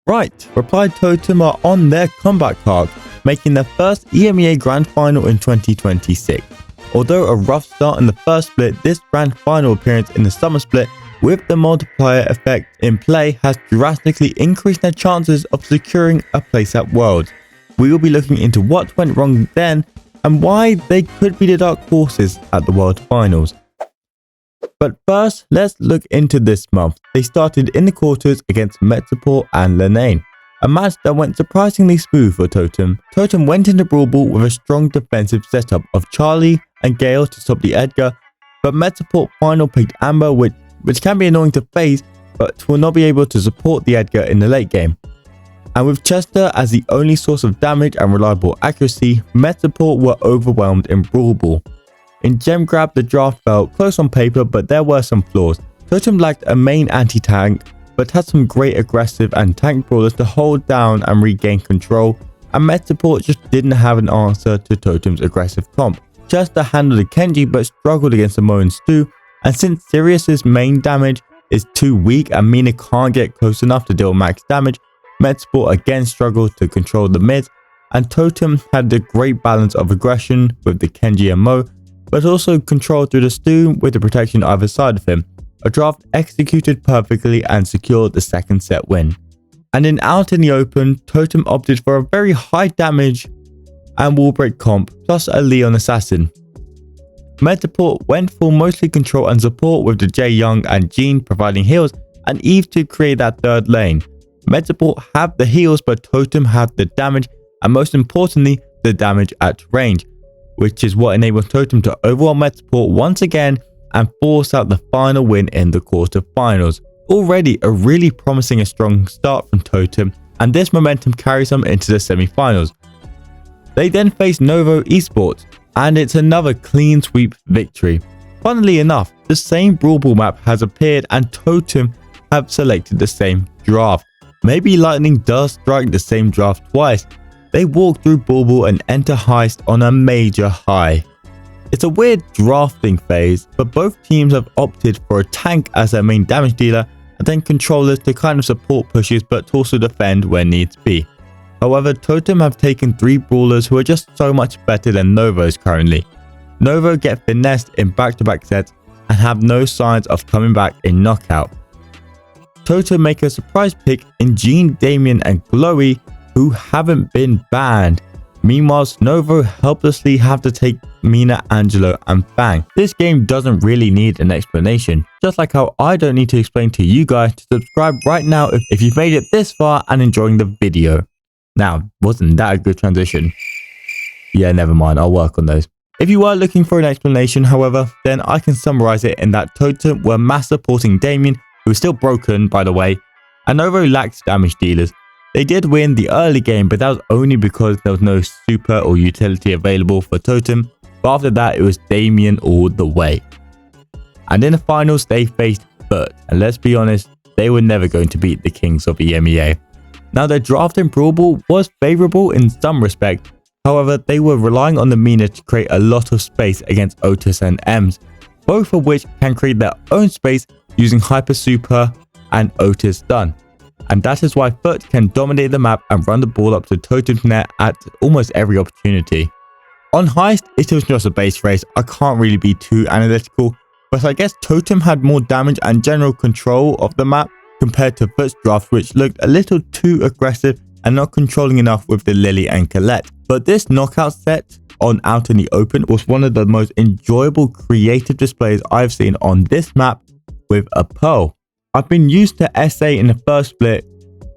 Right, replied Totem are on their comeback arc, making their first EMEA Grand Final in 2026. Although a rough start in the first split, this Grand Final appearance in the summer split with the multiplier effect in play has drastically increased their chances of securing a place at Worlds. We will be looking into what went wrong then and why they could be the dark horses at the World Finals. But first, let's look into this month. They started in the quarters against Metaport and Lenane, a match that went surprisingly smooth for Totem. Totem went into Brawl Ball with a strong defensive setup of Charlie and Gale to stop the Edgar, but Metaport final picked Amber, which can be annoying to phase, but will not be able to support the Edgar in the late game. And with Chester as the only source of damage and reliable accuracy, Metaport were overwhelmed in Brawl Ball. In Gem Grab, the draft felt close on paper, but there were some flaws. Totem lacked a main anti-tank, but had some great aggressive and tank brawlers to hold down and regain control, and Metaport just didn't have an answer to Totem's aggressive comp. Chester handled the Kenji but struggled against the Mo and Stu, and since Sirius's main damage is too weak and Mina can't get close enough to deal max damage, Metaport again struggled to control the mids, and Totem had the great balance of aggression with the Kenji and Mo, but also control through the Stu with the protection either side of him. A draft executed perfectly and secured the second set win. And in Out in the Open, Totem opted for a very high damage and wall break comp plus a Leon assassin. Metaport went for mostly control and support with the Jae Young and Jean providing heals and Eve to create that third lane. Metaport had the heals but Totem had the damage and most importantly the damage at range, which is what enabled Totem to overwhelm Metaport once again and force out the final win in the quarterfinals. Already a really promising and strong start from Totem, and this momentum carries them into the semi-finals. They then face Novo Esports, and it's another clean sweep victory. Funnily enough, the same Brawl Ball map has appeared and Totem have selected the same draft. Maybe lightning does strike the same draft twice. They walk through Brawl Ball and enter Heist on a major high. It's a weird drafting phase, but both teams have opted for a tank as their main damage dealer and then controllers to kind of support pushes but also defend where needs be. However, Totem have taken 3 brawlers who are just so much better than Novo's currently. Novo get finessed in back-to-back sets and have no signs of coming back in knockout. Totem make a surprise pick in Jean, Damien and Chloe who haven't been banned. Meanwhile, Novo helplessly have to take Mina, Angelo and Fang. This game doesn't really need an explanation, just like how I don't need to explain to you guys to subscribe right now if you've made it this far and enjoying the video. Now, wasn't that a good transition? Yeah, never mind, I'll work on those. If you are looking for an explanation, however, then I can summarize it in that Totem were mass supporting Damien, who is still broken by the way, and Novo lacks damage dealers. They did win the early game, but that was only because there was no super or utility available for Totem, but after that it was Damien all the way. And in the finals they faced Burt, and let's be honest, they were never going to beat the kings of EMEA. Now their draft in Brawl Ball was favourable in some respect, however they were relying on the Mina to create a lot of space against Otis and Ems, both of which can create their own space using Hyper Super and Otis Stun. And that is why Foot can dominate the map and run the ball up to Totem's net at almost every opportunity. On Heist, it was just a base race, I can't really be too analytical, but I guess Totem had more damage and general control of the map compared to Foot's draft, which looked a little too aggressive and not controlling enough with the Lily and Colette. But this knockout set on Out in the Open was one of the most enjoyable creative displays I've seen on this map with a Pearl. I've been used to SA in the first split,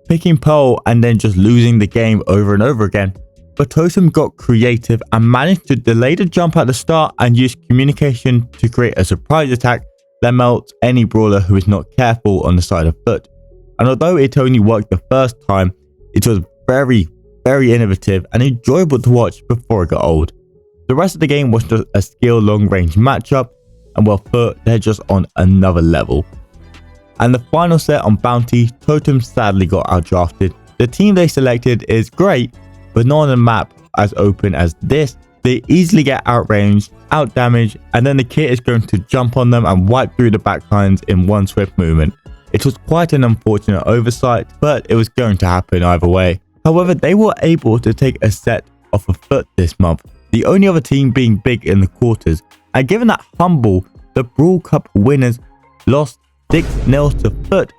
picking Pearl and then just losing the game over and over again. But Totem got creative and managed to delay the jump at the start and use communication to create a surprise attack that melts any brawler who is not careful on the side of Foot. And although it only worked the first time, it was very innovative and enjoyable to watch before it got old. The rest of the game was just a skill long range matchup, and while Foot, they're just on another level. And the final set on Bounty, Totem sadly got outdrafted. The team they selected is great, but not on a map as open as this. They easily get outranged, outdamaged, and then the kit is going to jump on them and wipe through the backlines in one swift movement. It was quite an unfortunate oversight, but it was going to happen either way. However, they were able to take a set off a FUT this month, the only other team being big in the quarters. And given that hmble, the Brawl Cup winners, lost 6-0 to FUT,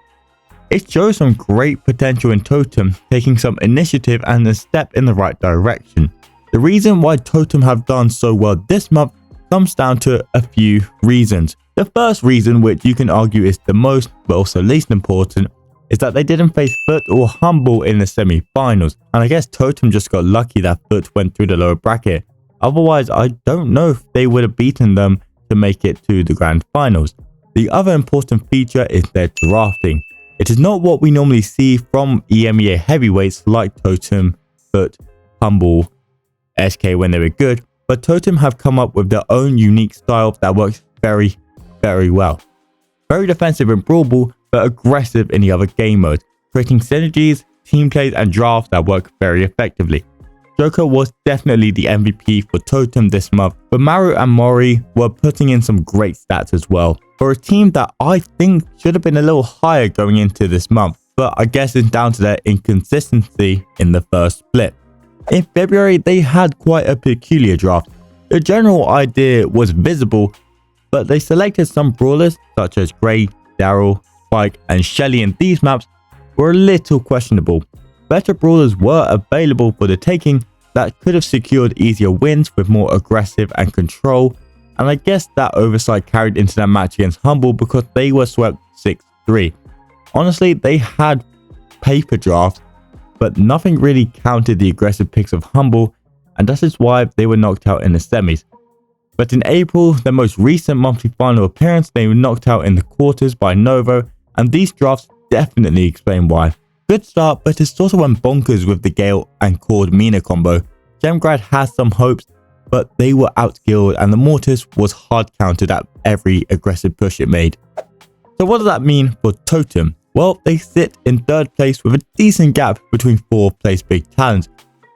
it shows some great potential in Totem taking some initiative and a step in the right direction. The reason why Totem have done so well this month comes down to a few reasons. The first reason, which you can argue is the most but also least important, is that they didn't face FUT or hmble in the semi-finals, and I guess Totem just got lucky that FUT went through the lower bracket. Otherwise, I don't know if they would have beaten them to make it to the grand finals. The other important feature is their drafting. It is not what we normally see from EMEA heavyweights like Totem, FUT, hmble, SK when they were good, but Totem have come up with their own unique style that works very well. Very defensive in Brawl Ball, but aggressive in the other game modes, creating synergies, team plays and drafts that work very effectively. Joker was definitely the MVP for Totem this month, but Maru and Maury were putting in some great stats as well, for a team that I think should have been a little higher going into this month, but I guess it's down to their inconsistency in the first split. In February, they had quite a peculiar draft. The general idea was visible, but they selected some brawlers such as Grey, Daryl, Spike and Shelly in these maps were a little questionable. Better brawlers were available for the taking that could have secured easier wins with more aggressive and control, and I guess that oversight carried into that match against hmble because they were swept 6-3. Honestly, they had paper drafts, but nothing really counted the aggressive picks of hmble, and that is why they were knocked out in the semis. But in April, their most recent monthly final appearance, they were knocked out in the quarters by Novo, and these drafts definitely explain why. Good start, but it sort of went bonkers with the Gale and Cord Mina combo. Gemgrad has some hopes, but they were outskilled and the Mortis was hard countered at every aggressive push it made. So what does that mean for Totem? Well, they sit in 3rd place with a decent gap between 4th place big talents.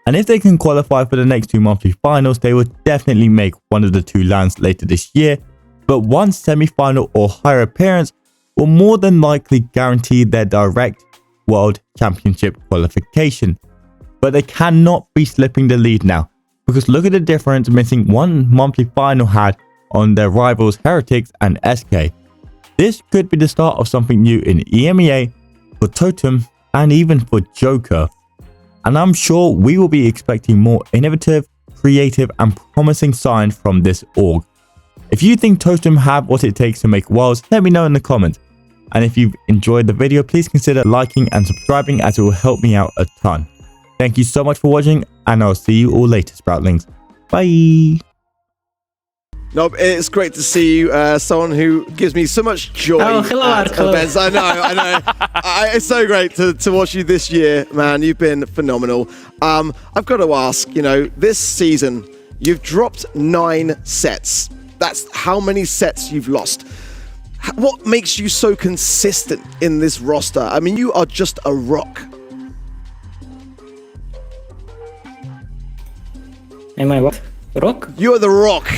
And if they can qualify for the next 2 monthly finals, they will definitely make one of the 2 lands later this year. But one semi-final or higher appearance will more than likely guarantee their direct World Championship qualification. But they cannot be slipping the lead now, because look at the difference missing one monthly final had on their rivals Heretics and SK. This could be the start of something new in EMEA, for Totem and even for Joker. And I'm sure we will be expecting more innovative, creative and promising signs from this org. If you think Totem have what it takes to make worlds, let me know in the comments. And if you've enjoyed the video, please consider liking and subscribing as it will help me out a ton. Thank you so much for watching, and I'll see you all later, Sproutlings. Bye! No, it's great to see you, someone who gives me so much joy. Oh, hello, at Hello. events. I know. It's so great to watch you this year, man. You've been phenomenal. I've got to ask, this season, you've dropped 9 sets. That's how many sets you've lost. What makes you so consistent in this roster? I mean, you are just a rock. Am I what? Rock? You are the rock.